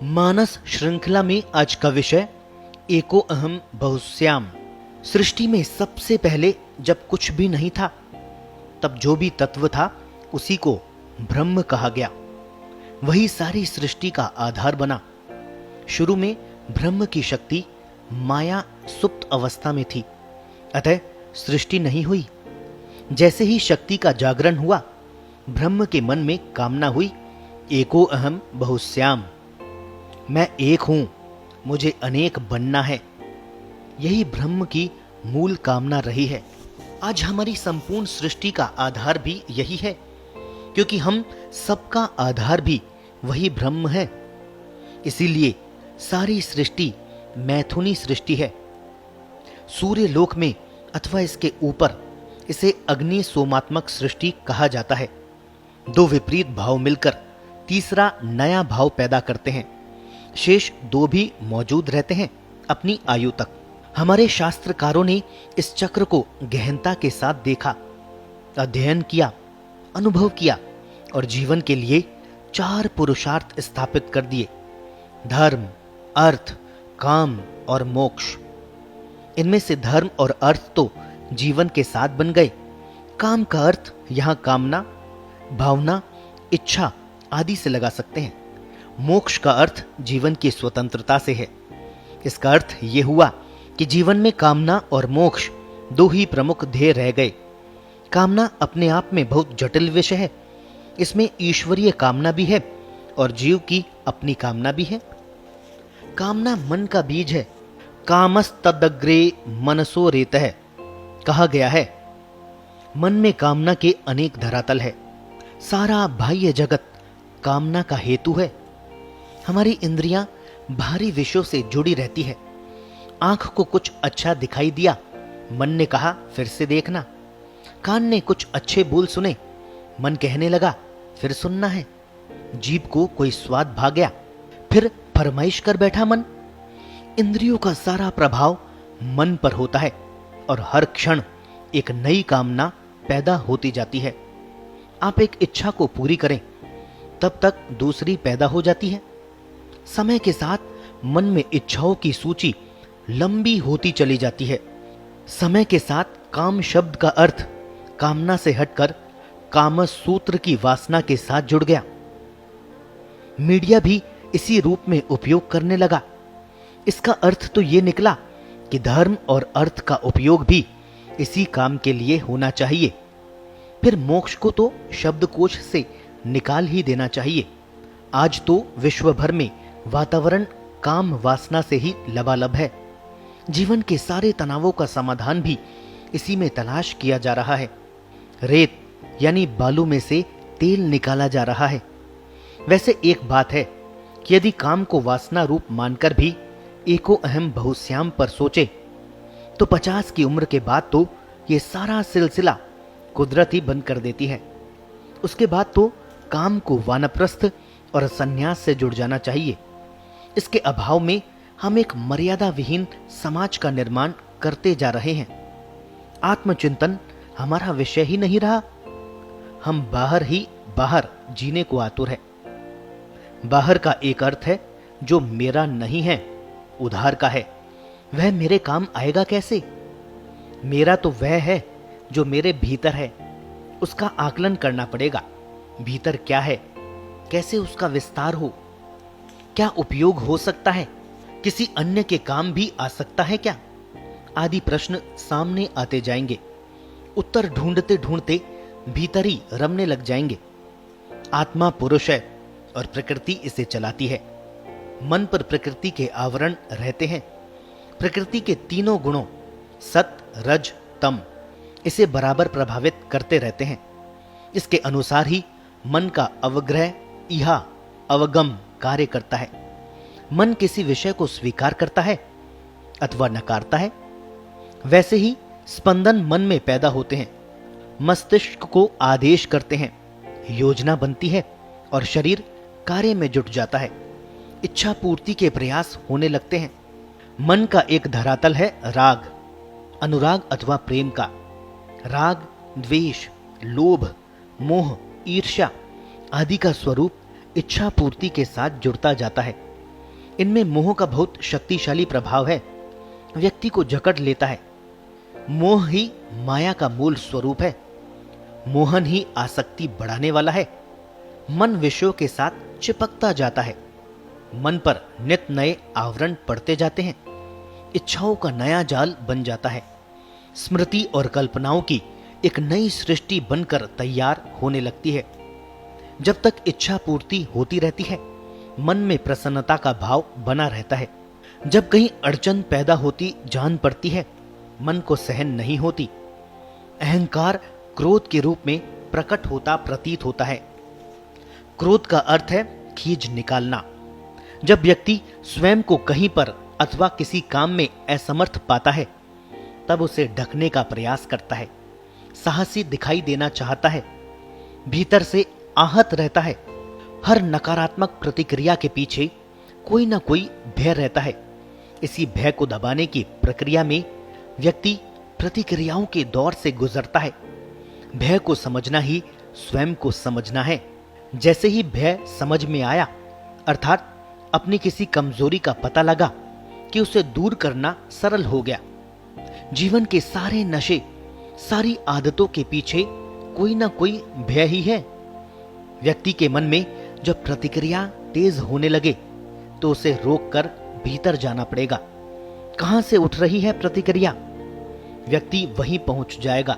मानस श्रृंखला में आज का विषय एको अहम बहुश्याम। सृष्टि में सबसे पहले जब कुछ भी नहीं था, तब जो भी तत्व था उसी को ब्रह्म कहा गया। वही सारी सृष्टि का आधार बना। शुरू में ब्रह्म की शक्ति माया सुप्त अवस्था में थी, अतः सृष्टि नहीं हुई। जैसे ही शक्ति का जागरण हुआ, ब्रह्म के मन में कामना हुई, एको अहम बहुश्याम, मैं एक हूं, मुझे अनेक बनना है। यही ब्रह्म की मूल कामना रही है। आज हमारी संपूर्ण सृष्टि का आधार भी यही है, क्योंकि हम सबका आधार भी वही ब्रह्म है। इसीलिए सारी सृष्टि मैथुनी सृष्टि है। सूर्य लोक में अथवा इसके ऊपर इसे अग्नि सोमात्मक सृष्टि कहा जाता है। दो विपरीत भाव मिलकर तीसरा नया भाव पैदा करते हैं। शेष दो भी मौजूद रहते हैं अपनी आयु तक। हमारे शास्त्रकारों ने इस चक्र को गहनता के साथ देखा, अध्ययन किया, अनुभव किया और जीवन के लिए 4 पुरुषार्थ स्थापित कर दिए: धर्म, अर्थ, काम और मोक्ष। इनमें से धर्म और अर्थ तो जीवन के साथ बन गए। काम का अर्थ यहां कामना, भावना, इच्छा आदि से लगा सकते हैं। मोक्ष का अर्थ जीवन की स्वतंत्रता से है। इसका अर्थ यह हुआ कि जीवन में कामना और मोक्ष दो ही प्रमुख ध्येय रह गए। कामना अपने आप में बहुत जटिल विषय है। इसमें ईश्वरीय कामना भी है और जीव की अपनी कामना भी है। कामना मन का बीज है। कामस्तदग्रे मनसो रेतः कहा गया है। मन में कामना के अनेक धरातल है। सारा बाह्य जगत कामना का हेतु है। हमारी इंद्रियां भारी विषयों से जुड़ी रहती है। आंख को कुछ अच्छा दिखाई दिया, मन ने कहा फिर से देखना। कान ने कुछ अच्छे बोल सुने, मन कहने लगा फिर सुनना है। जीभ को कोई स्वाद भा गया, फिर फरमाइश कर बैठा मन। इंद्रियों का सारा प्रभाव मन पर होता है और हर क्षण एक नई कामना पैदा होती जाती है। आप एक इच्छा को पूरी करें, तब तक दूसरी पैदा हो जाती है। समय के साथ मन में इच्छाओं की सूची लंबी होती चली जाती है। समय के साथ काम शब्द का अर्थ कामना से हटकर काम सूत्र की वासना के साथ जुड़ गया। मीडिया भी इसी रूप में उपयोग करने लगा। इसका अर्थ तो यह निकला कि धर्म और अर्थ का उपयोग भी इसी काम के लिए होना चाहिए। फिर मोक्ष को तो शब्दकोश से निकाल ही देना चाहिए। आज तो विश्व भर में वातावरण काम वासना से ही लबालब है। जीवन के सारे तनावों का समाधान भी इसी में तलाश किया जा रहा है। रेत यानी बालू में से तेल निकाला जा रहा है। वैसे एक बात है कि यदि काम को वासना रूप मानकर भी एको अहम बहुश्याम पर सोचे, तो 50 की उम्र के बाद तो ये सारा सिलसिला कुदरत ही बंद कर देती है। उसके बाद तो काम को वानप्रस्थ और संन्यास से जुड़ जाना चाहिए। इसके अभाव में हम एक मर्यादा विहीन समाज का निर्माण करते जा रहे हैं। आत्मचिंतन हमारा विषय ही नहीं रहा। हम बाहर ही बाहर जीने को आतुर है। बाहर का एक अर्थ है जो मेरा नहीं है, उधार का है। वह मेरे काम आएगा कैसे? मेरा तो वह है जो मेरे भीतर है। उसका आकलन करना पड़ेगा। भीतर क्या है, कैसे उसका विस्तार हो, क्या उपयोग हो सकता है, किसी अन्य के काम भी आ सकता है क्या, आदि प्रश्न सामने आते जाएंगे। उत्तर ढूंढते ढूंढते भीतर ही रमने लग जाएंगे। आत्मा पुरुष है और प्रकृति इसे चलाती है। मन पर प्रकृति के आवरण रहते हैं। प्रकृति के तीनों गुणों सत, रज, तम इसे बराबर प्रभावित करते रहते हैं। इसके अनुसार ही मन का अवग्रह, इहा, अवगम कार्य करता है। मन किसी विषय को स्वीकार करता है अथवा नकारता है। वैसे ही स्पंदन मन में पैदा होते हैं, मस्तिष्क को आदेश करते हैं, योजना बनती है और शरीर कार्य में जुट जाता है। इच्छा पूर्ति के प्रयास होने लगते हैं। मन का एक धरातल है राग, अनुराग अथवा प्रेम का। राग, द्वेष, लोभ, मोह, ईर्ष्या आदि का स्वरूप इच्छा पूर्ति के साथ जुड़ता जाता है। इनमें मोह का बहुत शक्तिशाली प्रभाव है, व्यक्ति को जकड़ लेता है। मोह ही माया का मूल स्वरूप है। मोहन ही आसक्ति बढ़ाने वाला है। मन विषयों के साथ चिपकता जाता है। मन पर नित नए आवरण पड़ते जाते हैं। इच्छाओं का नया जाल बन जाता है। स्मृति और कल्पनाओं की एक नई सृष्टि बनकर तैयार होने लगती है। जब तक इच्छा पूर्ति होती रहती है, मन में प्रसन्नता का भाव बना रहता है। जब कहीं अड़चन पैदा होती जान पड़ती है, मन को सहन नहीं होती। अहंकार क्रोध के रूप में प्रकट होता प्रतीत होता है। क्रोध का अर्थ है खींच निकालना। जब व्यक्ति स्वयं को कहीं पर अथवा किसी काम में असमर्थ पाता है, तब उसे ढकने का प्रयास करता है, साहसी दिखाई देना चाहता है, भीतर से आहत रहता है। हर नकारात्मक प्रतिक्रिया के पीछे कोई ना कोई भय रहता है। इसी भय को दबाने की प्रक्रिया में व्यक्ति प्रतिक्रियाओं के दौर से गुजरता है। भय को समझना ही स्वयं को समझना है। जैसे ही भय समझ में आया, अर्थात अपनी किसी कमजोरी का पता लगा, कि उसे दूर करना सरल हो गया। जीवन के सारे नशे, सारी आदतों के पीछे कोई ना कोई भय ही है। व्यक्ति के मन में जब प्रतिक्रिया तेज होने लगे, तो उसे रोककर भीतर जाना पड़ेगा। कहां से उठ रही है प्रतिक्रिया, व्यक्ति वहीं पहुंच जाएगा।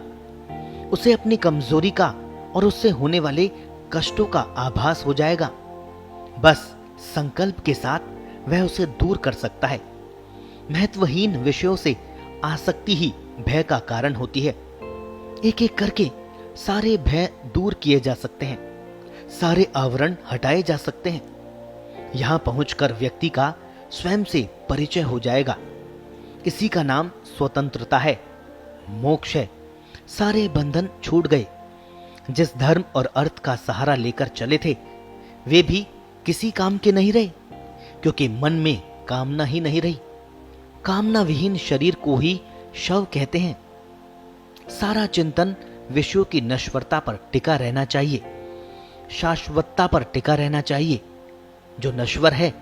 उसे अपनी कमजोरी का और उससे होने वाले कष्टों का आभास हो जाएगा। बस संकल्प के साथ वह उसे दूर कर सकता है। महत्वहीन विषयों से आसक्ति ही भय का कारण होती है। एक एक करके सारे भय दूर किए जा सकते हैं, सारे आवरण हटाए जा सकते हैं। यहां पहुंचकर व्यक्ति का स्वयं से परिचय हो जाएगा। इसी का नाम स्वतंत्रता है, मोक्ष है। सारे बंधन छूट गए। जिस धर्म और अर्थ का सहारा लेकर चले थे, वे भी किसी काम के नहीं रहे, क्योंकि मन में कामना ही नहीं रही। कामना विहीन शरीर को ही शव कहते हैं। सारा चिंतन विषयों की नश्वरता पर टिका रहना चाहिए, शाश्वतता पर टिका रहना चाहिए। जो नश्वर है,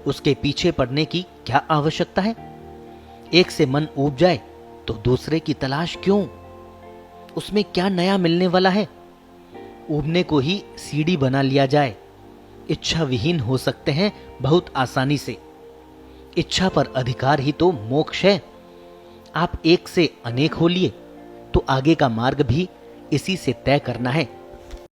उसके पीछे पड़ने की क्या आवश्यकता है? एक से मन ऊब जाए तो दूसरे की तलाश क्यों? उसमें क्या नया मिलने वाला है? ऊबने को ही सीढ़ी बना लिया जाए। इच्छा विहीन हो सकते हैं बहुत आसानी से। इच्छा पर अधिकार ही तो मोक्ष है। आप एक से अनेक हो लिए, तो आगे का मार्ग भी इसी से तय करना है।